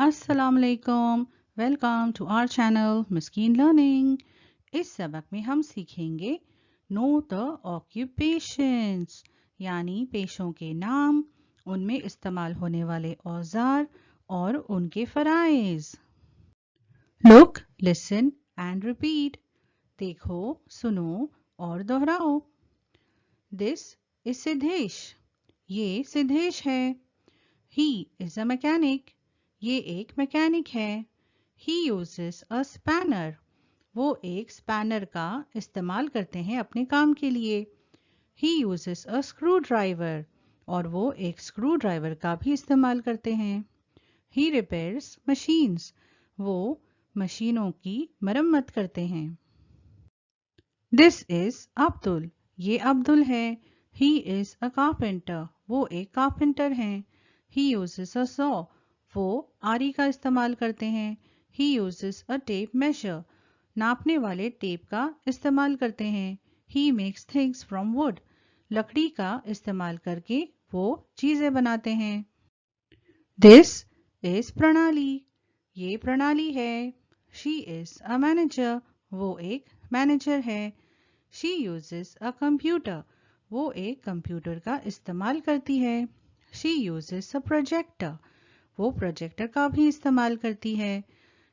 अस्सलाम वालेकुम। Welcome to our channel Miskeen learning. इस सबक में हम सीखेंगे नो द ऑक्यूपेशंस यानी पेशों के नाम, उनमें इस्तेमाल होने वाले औजार और उनके फराइज। Look, listen and repeat. देखो, सुनो और दोहराओ। This is Siddhesh. ये सिद्धेश है। He is a mechanic. ये एक मैकेनिक है। He uses a spanner. वो एक स्पैनर का इस्तेमाल करते हैं अपने काम के लिए। He uses a screwdriver. और वो एक स्क्रू ड्राइवर का भी इस्तेमाल करते हैं। He repairs machines. वो मशीनों की मरम्मत करते हैं। This is Abdul. ये अब्दुल है। He is a carpenter. वो एक कारपेंटर हैं। He uses a saw. वो आरी का इस्तेमाल करते हैं। He uses a tape measure. नापने वाले टेप का इस्तेमाल करते हैं। He makes things from wood. लकड़ी का इस्तेमाल करके वो चीजें बनाते हैं। This is प्रणाली। ये प्रणाली है। She is a manager. वो एक मैनेजर है। She uses a computer. वो एक कंप्यूटर का इस्तेमाल करती है। She uses a projector. वो प्रोजेक्टर का भी इस्तेमाल करती है।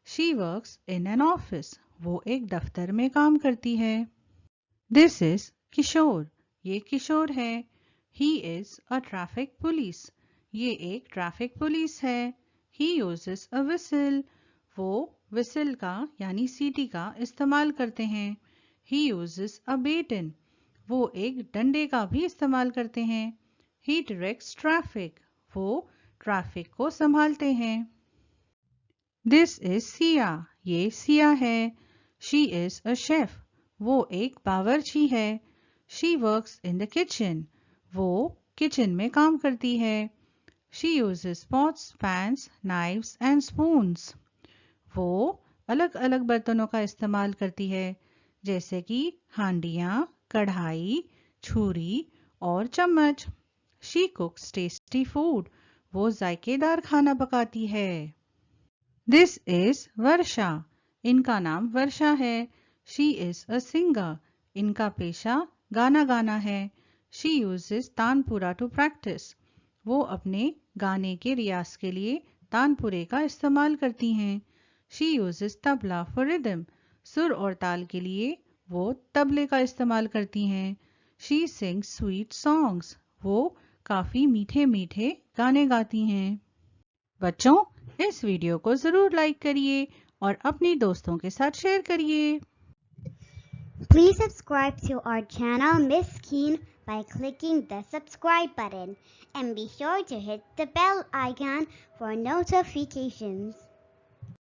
She works in an office. वो एक दफ्तर में काम करती है। This is किशोर। ये किशोर है। He is a traffic police. ये एक ट्रैफिक पुलिस है। He uses a whistle. वो विसल का यानी सीटी का इस्तेमाल करते हैं। He uses a baton. वो एक डंडे का भी इस्तेमाल करते हैं। He directs traffic. वो ट्रैफिक को संभालते हैं। This is Siya. ये सिया है। She is a chef. वो एक बावर्ची है। She works in the kitchen. वो किचन में काम करती है। She uses pots, pans, knives and spoons. वो अलग अलग बर्तनों का इस्तेमाल करती है, जैसे कि हांडियां, कढ़ाई, छुरी और चम्मच। She cooks tasty food. वो जायकेदार खाना पकाती है। This is वर्षा। इनका नाम वर्षा है। She is a singer. इनका पेशा गाना गाना है। She uses tanpura to practice. वो अपने गाने के रियाज के लिए तानपुरे का इस्तेमाल करती हैं। She uses tabla for rhythm. सुर और ताल के लिए वो तबले का इस्तेमाल करती हैं। She sings sweet songs. वो काफी मीठे मीठे गाने गाती हैं। बच्चों, इस वीडियो को जरूर लाइक करिए और अपने दोस्तों के साथ शेयर करिए। Please subscribe to our channel Miss Keen by clicking the subscribe button and be sure to hit the bell icon for notifications.